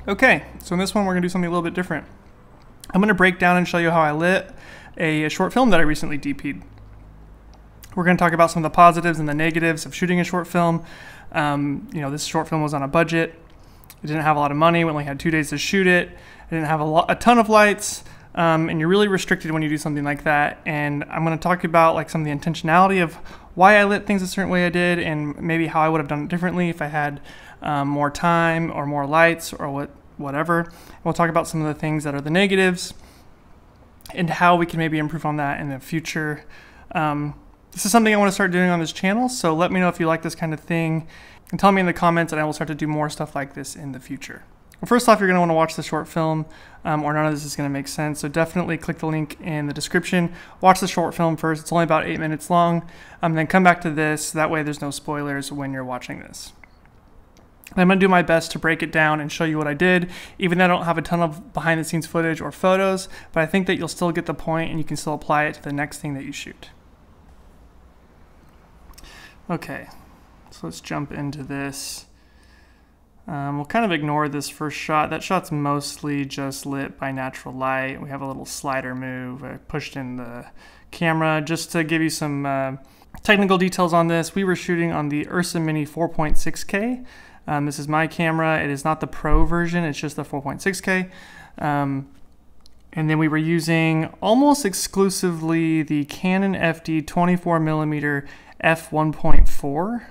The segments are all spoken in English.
Okay, so in this one we're going to do something a little bit different. I'm going to break down and show you how I lit a short film that I recently DP'd. We're going to talk about some of the positives and the negatives of shooting a short film. This short film was on a budget. It didn't have a lot of money. We only had 2 days to shoot it. It didn't have a ton of lights, and you're really restricted when you do something like that. And I'm going to talk about like some of the intentionality of why I lit things a certain way I did, and maybe how I would have done it differently if I had more time or more lights or whatever. We'll talk about some of the things that are the negatives and how we can maybe improve on that in the future. This is something I want to start doing on this channel, so let me know if you like this kind of thing and tell me in the comments, and I will start to do more stuff like this in the future. Well, first off, you're going to want to watch the short film, or none of this is going to make sense, so definitely click the link in the description. Watch the short film first. It's only about 8 minutes long. Then come back to this. That way there's no spoilers when you're watching this. I'm going to do my best to break it down and show you what I did, even though I don't have a ton of behind the scenes footage or photos, but I think that you'll still get the point and you can still apply it to the next thing that you shoot. Okay, so let's jump into this. We'll kind of ignore this first shot. That shot's mostly just lit by natural light. We have a little slider move. I pushed in the camera just to give you some technical details on this. We were shooting on the Ursa Mini 4.6K. This is my camera. It is not the Pro version. It's just the 4.6K. And then we were using almost exclusively the Canon FD 24mm f1.4.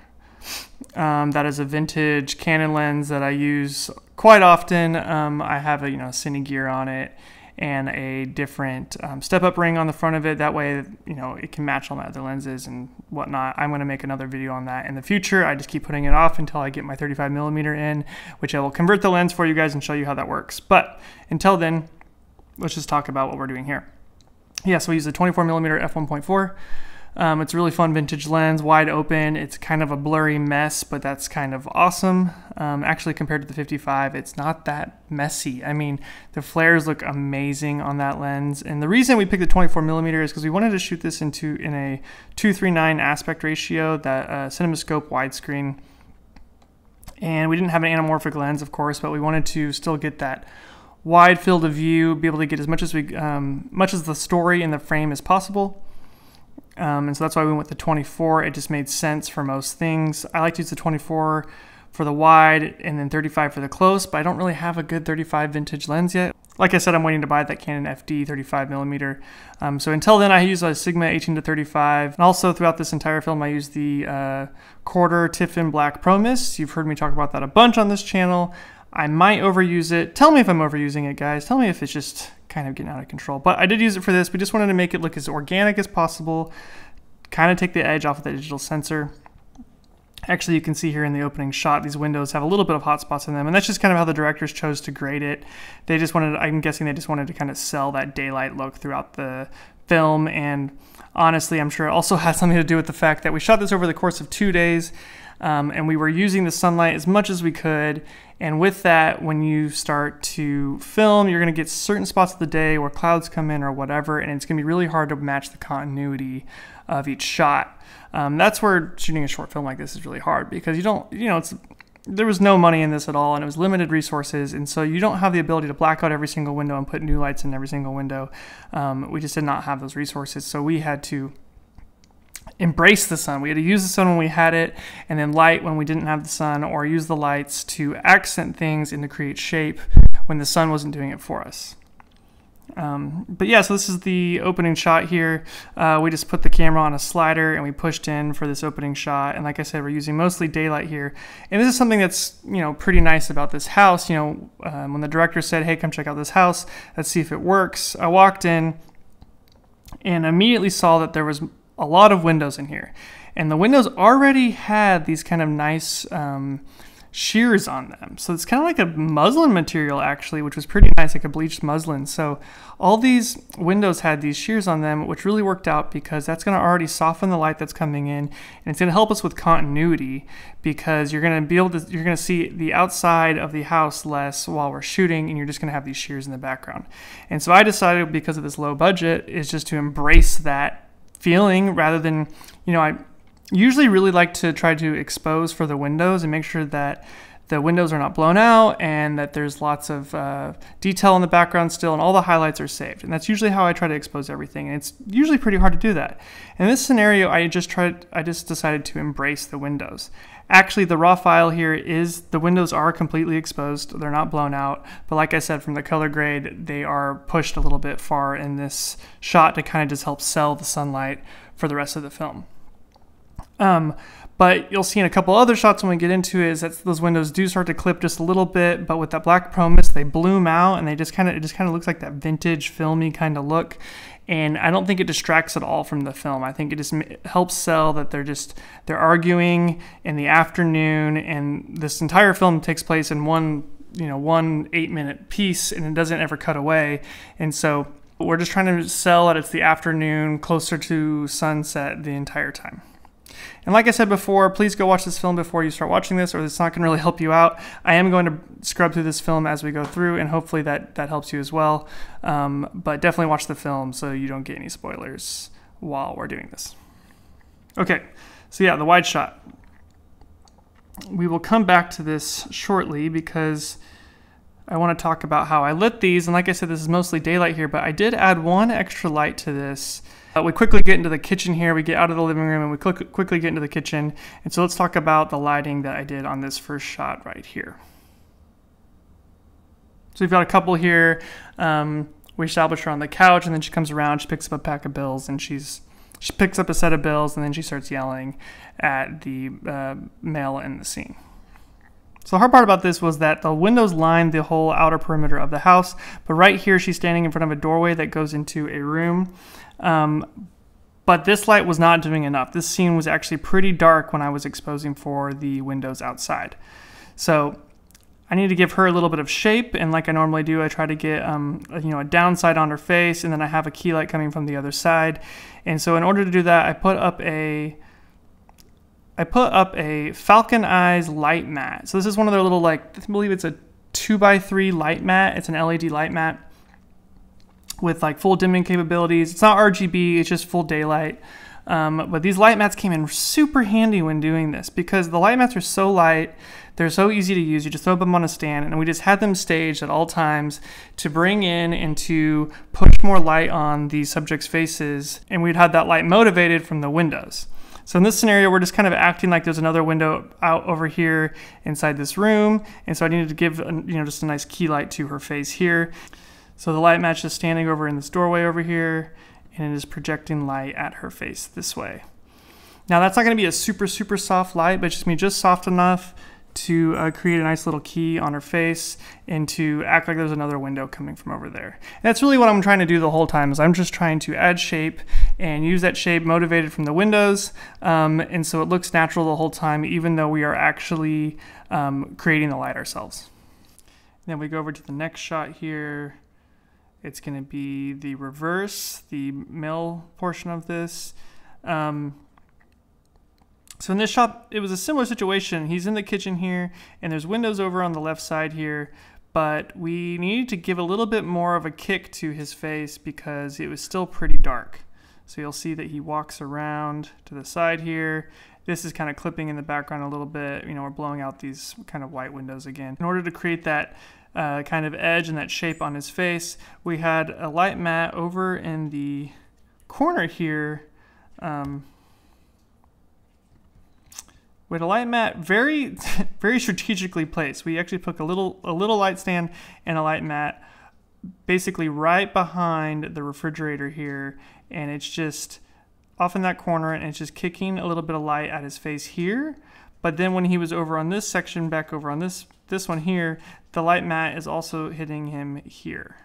That is a vintage Canon lens that I use quite often. I have a cine gear on it and a different step-up ring on the front of it. That way, it can match all my other lenses and whatnot. I'm going to make another video on that in the future. I just keep putting it off until I get my 35mm in, which I will convert the lens for you guys and show you how that works. But until then, let's just talk about what we're doing here. Yeah, so we use the 24mm f1.4. It's a really fun vintage lens, wide open. It's kind of a blurry mess, but that's kind of awesome. Actually, compared to the 55, it's not that messy. I mean, the flares look amazing on that lens. And the reason we picked the 24mm is because we wanted to shoot this in a 2:3:9 aspect ratio, that CinemaScope widescreen. And we didn't have an anamorphic lens, of course, but we wanted to still get that wide field of view, be able to get as much as the story in the frame as possible. And so that's why we went with the 24. It just made sense for most things. I like to use the 24 for the wide and then 35 for the close, but I don't really have a good 35 vintage lens yet. Like I said, I'm waiting to buy that Canon FD 35mm. So until then, I use a Sigma 18-35. And also throughout this entire film, I use the quarter Tiffin Black Pro Mist. You've heard me talk about that a bunch on this channel. I might overuse it. Tell me if I'm overusing it, guys. Tell me if it's just kind of getting out of control. But I did use it for this. We just wanted to make it look as organic as possible, kind of take the edge off of the digital sensor. Actually, you can see here in the opening shot, these windows have a little bit of hot spots in them, and that's just kind of how the directors chose to grade it. They just wanted, I'm guessing they just wanted to kind of sell that daylight look throughout the film, and honestly, I'm sure it also had something to do with the fact that we shot this over the course of 2 days, and we were using the sunlight as much as we could. And with that, when you start to film, you're going to get certain spots of the day where clouds come in or whatever, and it's going to be really hard to match the continuity of each shot. That's where shooting a short film like this is really hard, because there was no money in this at all, and it was limited resources, and so you don't have the ability to black out every single window and put new lights in every single window. We just did not have those resources, so we had to embrace the sun. We had to use the sun when we had it, and then light when we didn't have the sun, or use the lights to accent things and to create shape when the sun wasn't doing it for us. But yeah, so this is the opening shot here. We just put the camera on a slider and we pushed in for this opening shot. And like I said, we're using mostly daylight here. And this is something that's, pretty nice about this house. When the director said, hey, come check out this house, let's see if it works. I walked in and immediately saw that there was a lot of windows in here. And the windows already had these kind of nice shears on them. So it's kind of like a muslin material, actually, which was pretty nice, like a bleached muslin. So all these windows had these shears on them, which really worked out because that's going to already soften the light that's coming in, and it's going to help us with continuity, because you're going to see the outside of the house less while we're shooting, and you're just going to have these shears in the background. And so I decided, because of this low budget, is just to embrace that feeling rather than, I usually really like to try to expose for the windows and make sure that the windows are not blown out and that there's lots of detail in the background still, and all the highlights are saved. And that's usually how I try to expose everything, and it's usually pretty hard to do that. In this scenario, I just decided to embrace the windows. Actually, the raw file here is, the windows are completely exposed. They're not blown out. But like I said, from the color grade, they are pushed a little bit far in this shot to kind of just help sell the sunlight for the rest of the film. But you'll see in a couple other shots when we get into it is that those windows do start to clip just a little bit, but with that black chrome mist, they bloom out, and it just kind of looks like that vintage filmy kind of look. And I don't think it distracts at all from the film. I think it just helps sell that they're arguing in the afternoon, and this entire film takes place in one 8-minute piece, and it doesn't ever cut away. And so we're just trying to sell that it's the afternoon, closer to sunset the entire time. And like I said before, please go watch this film before you start watching this, or it's not going to really help you out. I am going to scrub through this film as we go through, and hopefully that helps you as well. But definitely watch the film so you don't get any spoilers while we're doing this. Okay, so yeah, the wide shot. We will come back to this shortly because I want to talk about how I lit these. And like I said, this is mostly daylight here, but I did add one extra light to this. We quickly get into the kitchen here. We get out of the living room and we quickly get into the kitchen. And so let's talk about the lighting that I did on this first shot right here. So we've got a couple here. We establish her on the couch, and then she comes around, she picks up a pack of bills, and she picks up a set of bills, and then she starts yelling at the male in the scene. So the hard part about this was that the windows lined the whole outer perimeter of the house, but right here she's standing in front of a doorway that goes into a room. But this light was not doing enough. This scene was actually pretty dark when I was exposing for the windows outside. So I need to give her a little bit of shape, and like I normally do, I try to get a downside on her face, and then I have a key light coming from the other side. And so in order to do that, I put up a Falcon Eyes light mat. So this is one of their little, I believe it's a 2x3 light mat. It's an LED light mat with full dimming capabilities. It's not RGB, it's just full daylight. But these light mats came in super handy when doing this because the light mats are so light, they're so easy to use. You just throw them on a stand, and we just had them staged at all times to bring in and to push more light on the subject's faces, and we'd have that light motivated from the windows. So in this scenario, we're just kind of acting like there's another window out over here inside this room, and so I needed to give just a nice key light to her face here. So the light match is standing over in this doorway over here, and it is projecting light at her face this way. Now that's not going to be a super soft light, but just soft enough to create a nice little key on her face and to act like there's another window coming from over there. And that's really what I'm trying to do the whole time, is I'm just trying to add shape and use that shape motivated from the windows, and so it looks natural the whole time, even though we are actually creating the light ourselves. Then we go over to the next shot here. It's going to be the reverse, the male portion of this. So in this shot, it was a similar situation. He's in the kitchen here, and there's windows over on the left side here, but we needed to give a little bit more of a kick to his face because it was still pretty dark. So you'll see that he walks around to the side here. This is kind of clipping in the background a little bit. We're blowing out these kind of white windows again. In order to create that kind of edge and that shape on his face, we had a light mat over in the corner here. With a light mat very strategically placed. We actually put a little light stand and a light mat basically right behind the refrigerator here, and it's just off in that corner, and it's just kicking a little bit of light at his face here. But then when he was over on this section, back over on this one here, the light mat is also hitting him here.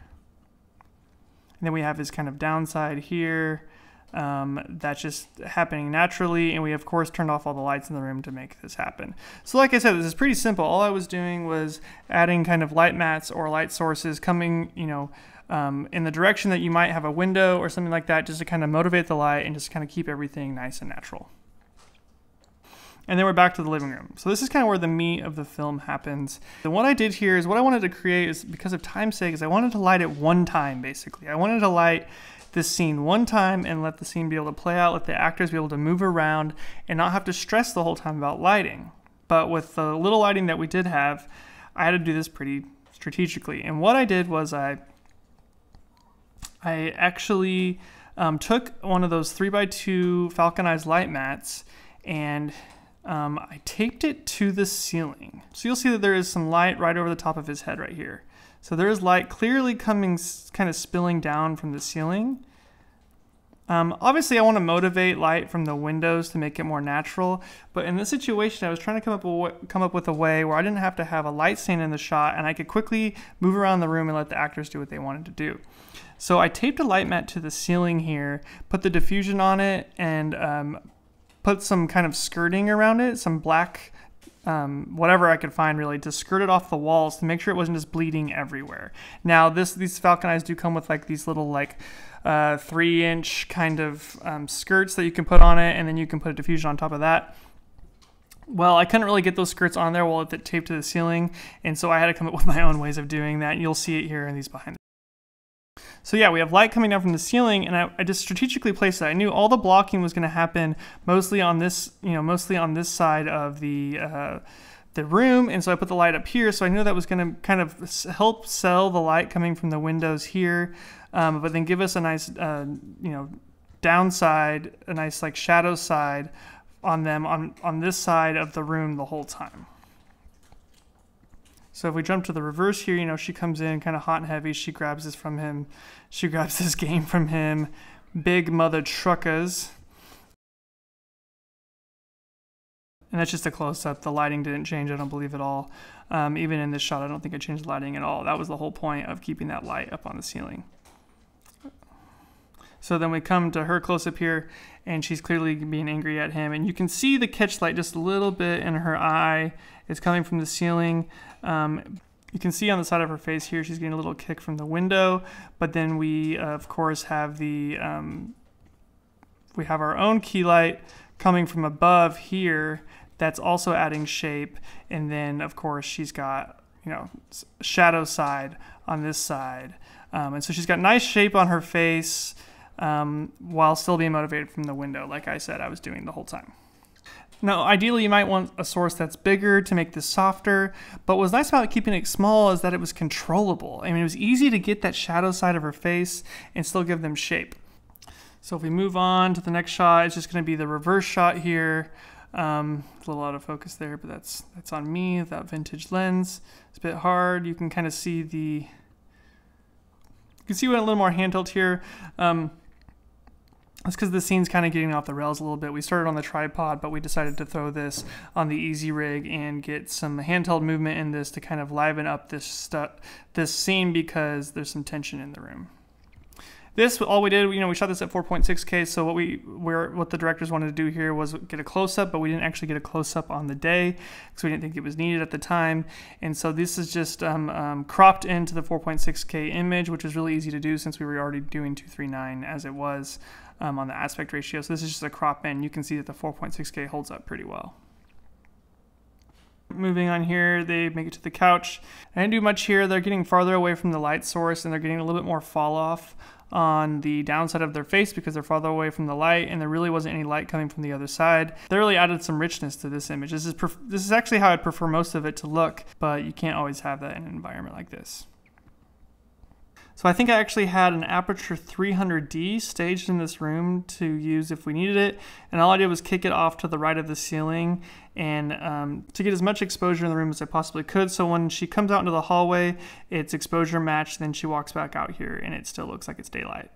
And then we have his kind of downside here. That's just happening naturally, and we of course turned off all the lights in the room to make this happen. So like I said, this is pretty simple. All I was doing was adding kind of light mats or light sources coming, in the direction that you might have a window or something like that, just to kind of motivate the light and just kind of keep everything nice and natural. And then we're back to the living room. So this is kind of where the meat of the film happens. And what I did here is what I wanted to create is, because of time's sake, is I wanted to light it one time, basically. I wanted to light this scene one time and let the scene be able to play out, let the actors be able to move around and not have to stress the whole time about lighting. but with the little lighting that we did have, I had to do this pretty strategically. And what I did was I actually took one of those 3x2 falconized light mats and I taped it to the ceiling. So you'll see that there is some light right over the top of his head right here. So there is light clearly coming, kind of spilling down from the ceiling. Obviously I want to motivate light from the windows to make it more natural, but in this situation I was trying to come up with a way where I didn't have to have a light stain in the shot and I could quickly move around the room and let the actors do what they wanted to do. So I taped a light mat to the ceiling here, put the diffusion on it, and put some kind of skirting around it, some black, whatever I could find really, to skirt it off the walls to make sure it wasn't just bleeding everywhere. Now these falcon eyes do come with like these little like 3-inch kind of skirts that you can put on it, and then you can put a diffusion on top of that. Well, I couldn't really get those skirts on there while it taped to the ceiling, and so I had to come up with my own ways of doing that. You'll see it here in these behind. So yeah, we have light coming down from the ceiling, and I just strategically placed it. I knew all the blocking was going to happen mostly on this, mostly on this side of the room, and so I put the light up here. So I knew that was going to kind of help sell the light coming from the windows here, but then give us a nice, downside, a nice like shadow side on them on this side of the room the whole time. So if we jump to the reverse here, she comes in kind of hot and heavy. She grabs this from him. She grabs this game from him. Big mother truckers. And that's just a close-up. The lighting didn't change, I don't believe, at all. Even in this shot, I don't think I changed the lighting at all. That was the whole point of keeping that light up on the ceiling. So then we come to her close-up here, and she's clearly being angry at him. And you can see the catch light just a little bit in her eye. It's coming from the ceiling. You can see on the side of her face here, she's getting a little kick from the window. But then we, of course, have we have our own key light coming from above here that's also adding shape. And then, of course, she's got, shadow side on this side. And so she's got nice shape on her face, while still being motivated from the window, like I said I was doing the whole time. Now, ideally, you might want a source that's bigger to make this softer, but what's nice about keeping it small is that it was controllable. I mean, it was easy to get that shadow side of her face and still give them shape. So if we move on to the next shot, it's just going to be the reverse shot here. A little out of focus there, but that's on me, that vintage lens. It's a bit hard. You can kind of see we went a little more hand tilt here. That's because the scene's kind of getting off the rails a little bit. We started on the tripod, but we decided to throw this on the easy rig and get some handheld movement in this to kind of liven up this scene because there's some tension in the room. All we did, we shot this at 4.6K, so what the directors wanted to do here was get a close-up, but we didn't actually get a close-up on the day because we didn't think it was needed at the time. And so this is just cropped into the 4.6K image, which is really easy to do since we were already doing 239 as it was on the aspect ratio. So this is just a crop in. You can see that the 4.6K holds up pretty well. Moving on here, they make it to the couch. I didn't do much here. They're getting farther away from the light source, and they're getting a little bit more fall off on the downside of their face because they're farther away from the light, and there really wasn't any light coming from the other side. They really added some richness to this image. This is actually how I'd prefer most of it to look, but you can't always have that in an environment like this. So I think I actually had an aperture 300D staged in this room to use if we needed it, and all I did was kick it off to the right of the ceiling and to get as much exposure in the room as I possibly could. So when she comes out into the hallway, it's exposure matched, then she walks back out here and it still looks like it's daylight.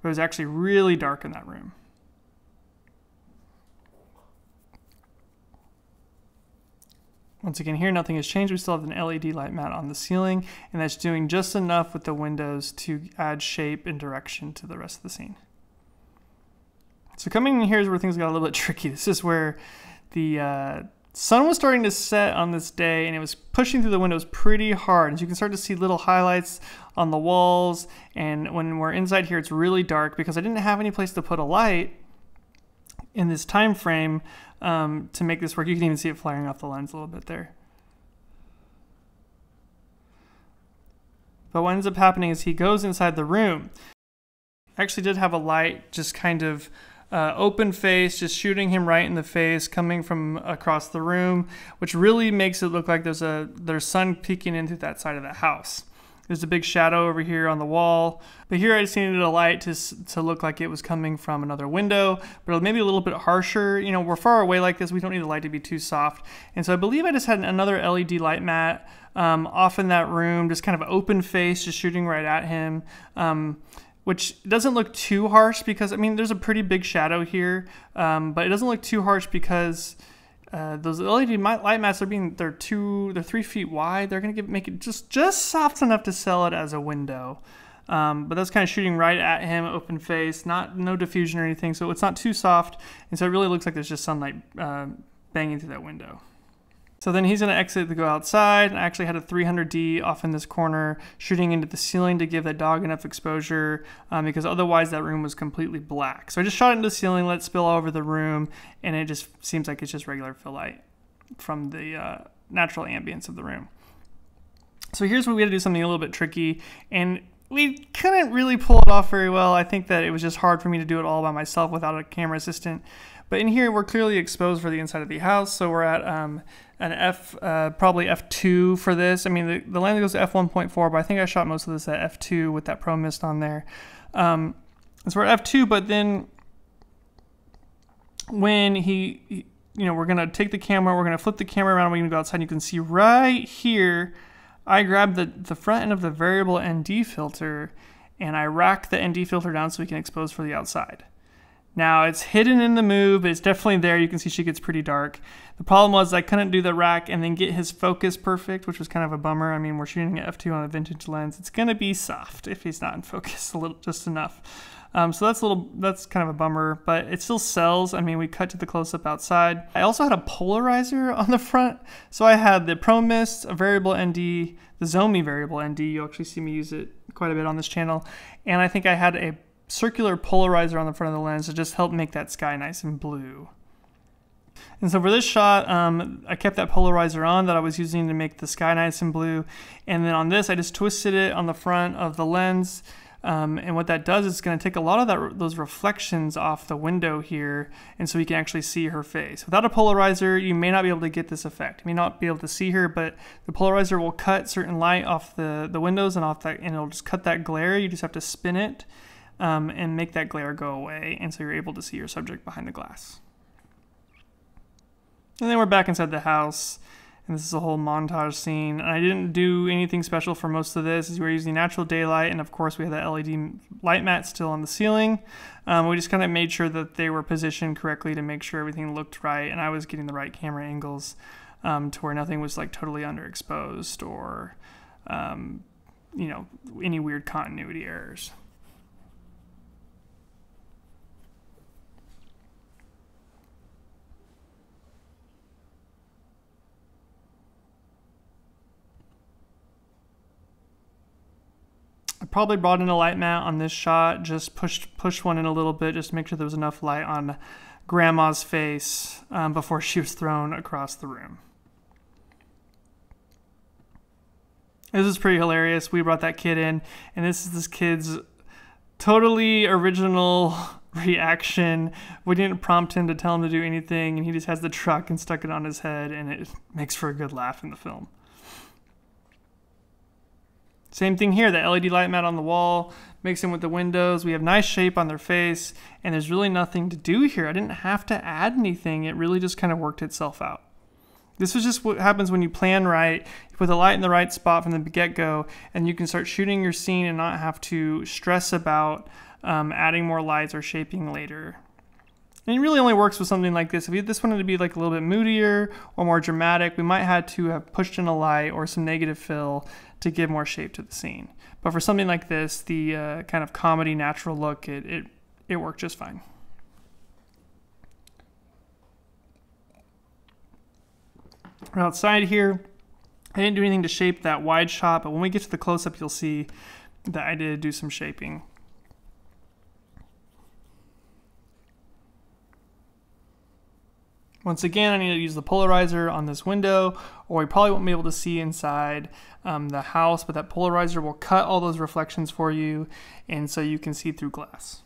It was actually really dark in that room. Once again here, nothing has changed. We still have an LED light mat on the ceiling, and that's doing just enough with the windows to add shape and direction to the rest of the scene. So coming in here is where things got a little bit tricky. This is where the sun was starting to set on this day, and it was pushing through the windows pretty hard. And so you can start to see little highlights on the walls, and when we're inside here, it's really dark because I didn't have any place to put a light in this time frame to make this work. You can even see it flaring off the lens a little bit there. But what ends up happening is he goes inside the room. I actually did have a light just kind of open face, just shooting him right in the face, coming from across the room, which really makes it look like there's sun peeking into that side of the house. There's a big shadow over here on the wall, but here I just needed a light to look like it was coming from another window, but maybe a little bit harsher. You know, we're far away like this, we don't need the light to be too soft. And so I believe I just had another LED light mat off in that room, just kind of open face, just shooting right at him, which doesn't look too harsh because, I mean, there's a pretty big shadow here, but it doesn't look too harsh because those LED light mats they're 3 feet wide. They're gonna make it just soft enough to sell it as a window. But that's kind of shooting right at him, open face, no diffusion or anything, so it's not too soft, and so it really looks like there's just sunlight banging through that window. So then he's gonna exit to go outside, and I actually had a 300D off in this corner, shooting into the ceiling to give that dog enough exposure, because otherwise that room was completely black. So I just shot it into the ceiling, let it spill all over the room, and it just seems like it's just regular fill light from the natural ambience of the room. So here's where we had to do something a little bit tricky, and we couldn't really pull it off very well. I think that it was just hard for me to do it all by myself without a camera assistant. But in here, we're clearly exposed for the inside of the house, so we're at probably F2 for this. I mean, the lens goes to F1.4, but I think I shot most of this at F2 with that Pro Mist on there. So we're at F2, but then when you know, we're gonna take the camera, we're gonna flip the camera around, we're gonna go outside, and you can see right here, I grabbed the front end of the variable ND filter, and I rack the ND filter down so we can expose for the outside. Now it's hidden in the move, but it's definitely there. You can see she gets pretty dark. The problem was I couldn't do the rack and then get his focus perfect, which was kind of a bummer. I mean, we're shooting at F2 on a vintage lens. It's gonna be soft if he's not in focus just enough. So that's kind of a bummer, but it still sells. I mean, we cut to the close-up outside. I also had a polarizer on the front. So I had the Pro Mist, a variable ND, the Zomi variable ND. You'll actually see me use it quite a bit on this channel. And I think I had a circular polarizer on the front of the lens to just help make that sky nice and blue. And so for this shot, I kept that polarizer on that I was using to make the sky nice and blue. And then on this, I just twisted it on the front of the lens. And what that does is it's going to take a lot of those reflections off the window here, and so you can actually see her face. Without a polarizer, you may not be able to get this effect. You may not be able to see her, but the polarizer will cut certain light off the windows and and it'll just cut that glare. You just have to spin it and make that glare go away, and so you're able to see your subject behind the glass. And then we're back inside the house. And this is a whole montage scene. And I didn't do anything special for most of this. We're using natural daylight, and of course we had that LED light mat still on the ceiling. We just kind of made sure that they were positioned correctly to make sure everything looked right, and I was getting the right camera angles to where nothing was like totally underexposed or you know, any weird continuity errors. I probably brought in a light mat on this shot, just pushed one in a little bit just to make sure there was enough light on Grandma's face before she was thrown across the room. This is pretty hilarious. We brought that kid in, and this is this kid's totally original reaction. We didn't prompt him to tell him to do anything, and he just has the truck and stuck it on his head, and it makes for a good laugh in the film. Same thing here, the LED light mat on the wall, mixing with the windows. We have nice shape on their face, and there's really nothing to do here. I didn't have to add anything. It really just kind of worked itself out. This is just what happens when you plan right, you put the light in the right spot from the get-go, and you can start shooting your scene and not have to stress about adding more lights or shaping later. And it really only works with something like this. If this wanted to be like a little bit moodier or more dramatic, we might have to have pushed in a light or some negative fill to give more shape to the scene. But for something like this, the kind of comedy natural look, it worked just fine. We're outside here. I didn't do anything to shape that wide shot, but when we get to the close-up, you'll see that I did do some shaping. Once again, I need to use the polarizer on this window, or we probably won't be able to see inside the house, but that polarizer will cut all those reflections for you, and so you can see through glass.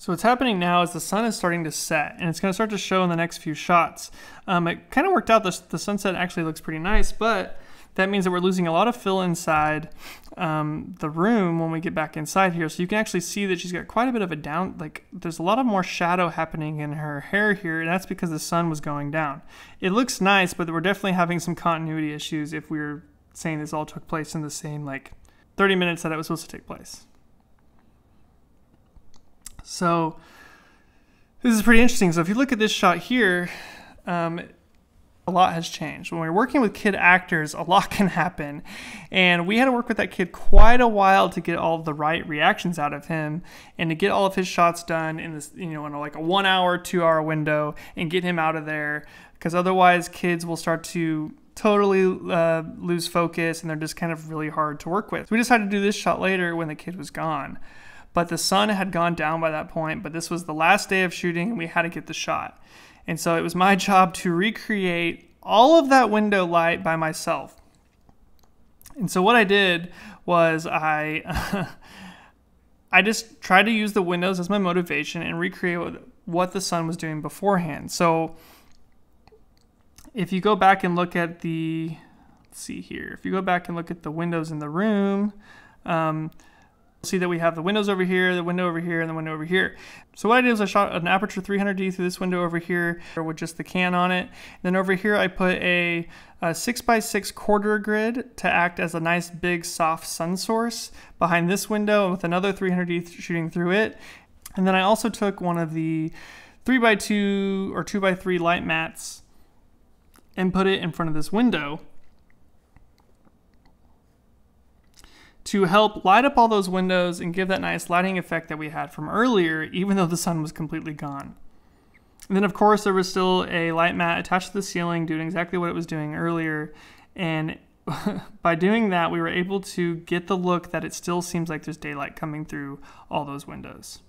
So what's happening now is the sun is starting to set, and it's going to start to show in the next few shots. It kind of worked out. The sunset actually looks pretty nice, but that means that we're losing a lot of fill inside the room when we get back inside here. So you can actually see that she's got quite a bit of a down, like there's a lot of more shadow happening in her hair here, and that's because the sun was going down. It looks nice, but we're definitely having some continuity issues if we were saying this all took place in the same like 30 minutes that it was supposed to take place. So this is pretty interesting. So if you look at this shot here, a lot has changed. When we're working with kid actors, a lot can happen. And we had to work with that kid quite a while to get all of the right reactions out of him and to get all of his shots done in this, in like a 1 hour, 2 hour window and get him out of there. Because otherwise kids will start to totally lose focus and they're just kind of really hard to work with. So we decided to do this shot later when the kid was gone. But the sun had gone down by that point, but this was the last day of shooting and we had to get the shot. And so it was my job to recreate all of that window light by myself. And so what I did was I just tried to use the windows as my motivation and recreate what the sun was doing beforehand. So if you go back and look at the, let's see here, if you go back and look at the windows in the room, see that we have the windows over here, the window over here, and the window over here. So what I did is I shot an aperture 300D through this window over here with just the can on it. Then over here I put a 6x6 quarter grid to act as a nice big soft sun source behind this window with another 300D shooting through it. And then I also took one of the 3x2 or 2x3 light mats and put it in front of this window to help light up all those windows and give that nice lighting effect that we had from earlier, even though the sun was completely gone. And then of course there was still a light mat attached to the ceiling doing exactly what it was doing earlier. And by doing that, we were able to get the look that it still seems like there's daylight coming through all those windows.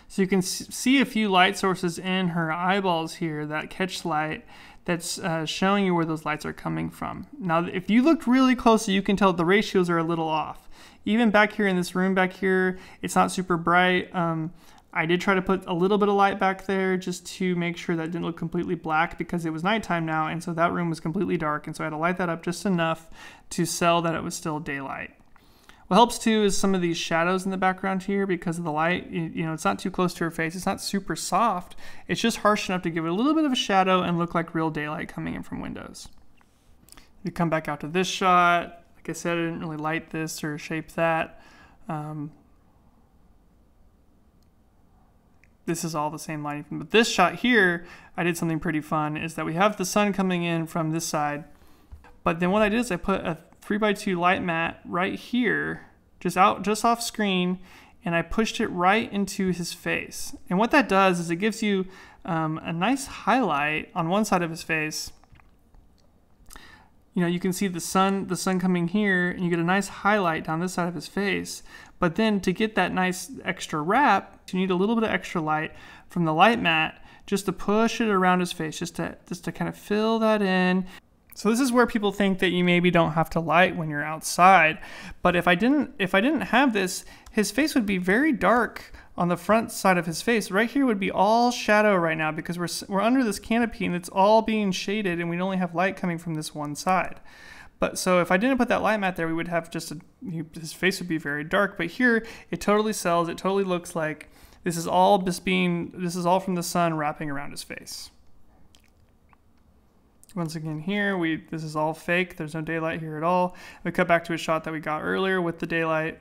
So you can see a few light sources in her eyeballs here that catch light that's showing you where those lights are coming from. Now, if you look really closely, you can tell the ratios are a little off. Even back here in this room back here, it's not super bright. I did try to put a little bit of light back there just to make sure that it didn't look completely black because it was nighttime now, and so that room was completely dark, and so I had to light that up just enough to sell that it was still daylight. What helps too is some of these shadows in the background here because of the light. It's not too close to her face. It's not super soft. It's just harsh enough to give it a little bit of a shadow and look like real daylight coming in from windows. You come back out to this shot. Like I said, I didn't really light this or shape that. This is all the same lighting. But this shot here, I did something pretty fun, is that we have the sun coming in from this side. But then what I did is I put a 3x2 light mat right here, just off screen, and I pushed it right into his face. And what that does is it gives you a nice highlight on one side of his face. You can see the sun coming here, and you get a nice highlight down this side of his face. But then to get that nice extra wrap, you need a little bit of extra light from the light mat just to push it around his face, just to kind of fill that in. So this is where people think that you maybe don't have to light when you're outside. But if I didn't have this, his face would be very dark on the front side of his face. Right here would be all shadow right now because we're under this canopy and it's all being shaded and we only have light coming from this one side. But so if I didn't put that light mat there, we would have his face would be very dark. But here it totally sells. It totally looks like this is all from the sun wrapping around his face. Once again here, this is all fake. There's no daylight here at all. We cut back to a shot that we got earlier with the daylight.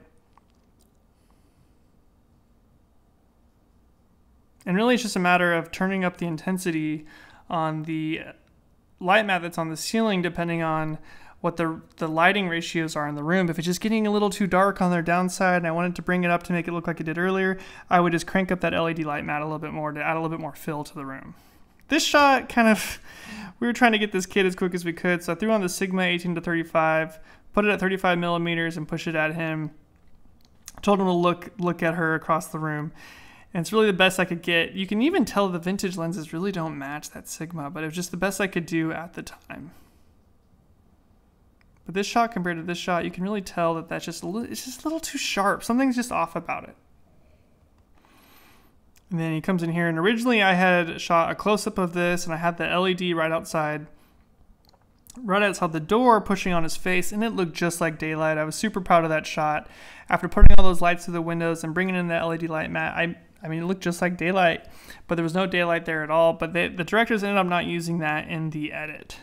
And really it's just a matter of turning up the intensity on the light mat that's on the ceiling depending on what the lighting ratios are in the room. If it's just getting a little too dark on their downside and I wanted to bring it up to make it look like it did earlier, I would just crank up that LED light mat a little bit more to add a little bit more fill to the room. This shot we were trying to get this kid as quick as we could, so I threw on the Sigma 18-35, put it at 35 millimeters and pushed it at him. Told him to look at her across the room. And it's really the best I could get. You can even tell the vintage lenses really don't match that Sigma, but it was just the best I could do at the time. But this shot compared to this shot, you can really tell that it's just a little too sharp. Something's just off about it. And then he comes in here, and originally I had shot a close-up of this, and I had the LED right outside the door pushing on his face, and it looked just like daylight. I was super proud of that shot. After putting all those lights through the windows and bringing in the LED light mat, I mean, it looked just like daylight, but there was no daylight there at all. But the directors ended up not using that in the edit.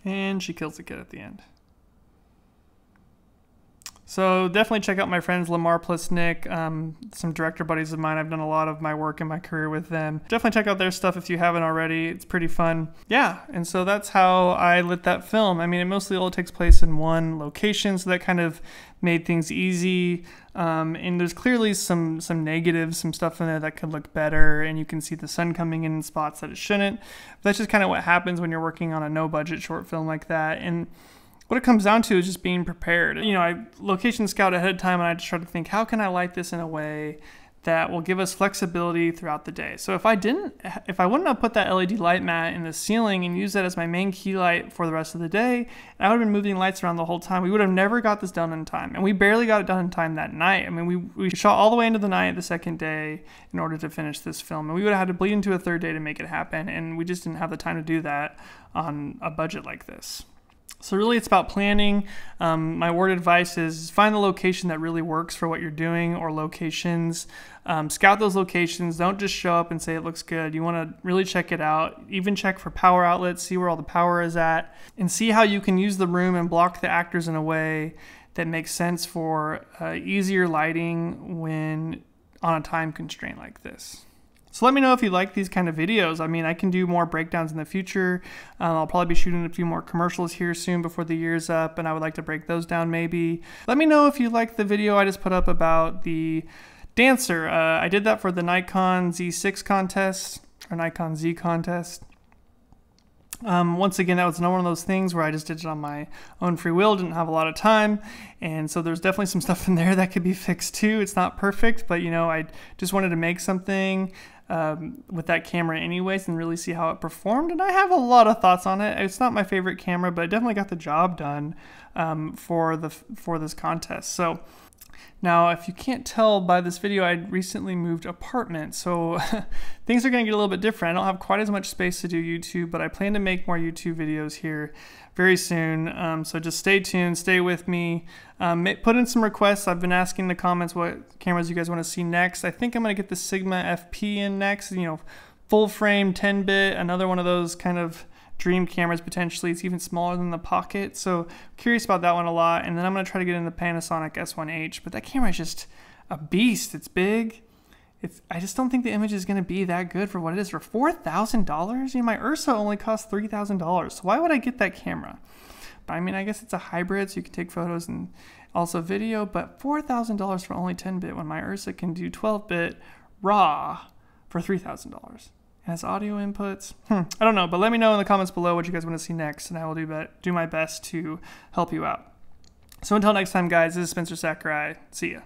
And she kills the kid at the end. So definitely check out my friends Lamar plus Nick, some director buddies of mine. I've done a lot of my work in my career with them. Definitely check out their stuff if you haven't already. It's pretty fun. Yeah, and so that's how I lit that film. I mean, it mostly all takes place in one location, so that kind of made things easy. And there's clearly some negatives, some stuff in there that could look better, and you can see the sun coming in spots that it shouldn't. But that's just kind of what happens when you're working on a no-budget short film like that. And what it comes down to is just being prepared. You know, I location scout ahead of time, and I just try to think, how can I light this in a way that will give us flexibility throughout the day? So if I wouldn't have put that LED light mat in the ceiling and used that as my main key light for the rest of the day, and I would have been moving lights around the whole time, we would have never got this done in time. And we barely got it done in time that night. I mean, we shot all the way into the night the second day in order to finish this film, and we would have had to bleed into a third day to make it happen, and we just didn't have the time to do that on a budget like this. So really it's about planning. My word advice is find the location that really works for what you're doing, or locations. Scout those locations. Don't just show up and say it looks good. You want to really check it out. Even check for power outlets, see where all the power is at, and see how you can use the room and block the actors in a way that makes sense for easier lighting when on a time constraint like this. So let me know if you like these kind of videos. I mean, I can do more breakdowns in the future. I'll probably be shooting a few more commercials here soon before the year's up, and I would like to break those down maybe. Let me know if you like the video I just put up about the dancer. I did that for the Nikon Z6 contest, or Nikon Z contest. Once again, that was another one of those things where I just did it on my own free will, didn't have a lot of time, and so there's definitely some stuff in there that could be fixed too. It's not perfect, but you know, I just wanted to make something with that camera anyways and really see how it performed, and I have a lot of thoughts on it. It's not my favorite camera, but it definitely got the job done for this contest. So now, if you can't tell by this video, I recently moved apartments, so things are going to get a little bit different. I don't have quite as much space to do YouTube, but I plan to make more YouTube videos here very soon. So just stay tuned, stay with me. Put in some requests. I've been asking in the comments what cameras you guys want to see next. I think I'm going to get the Sigma FP in next, you know, full frame 10-bit, another one of those kind of dream cameras potentially. It's even smaller than the Pocket, so curious about that one a lot. And then I'm going to try to get in the Panasonic S1H, but that camera is just a beast. It's big. I just don't think the image is going to be that good for what it is. For $4,000? You know, my Ursa only cost $3,000, so why would I get that camera? But I mean, I guess it's a hybrid, so you can take photos and also video, but $4,000 for only 10-bit when my Ursa can do 12-bit RAW for $3,000. Has audio inputs. I don't know, but let me know in the comments below what you guys want to see next, and I will do my best to help you out. So until next time, guys, this is Spencer Sakurai. See ya.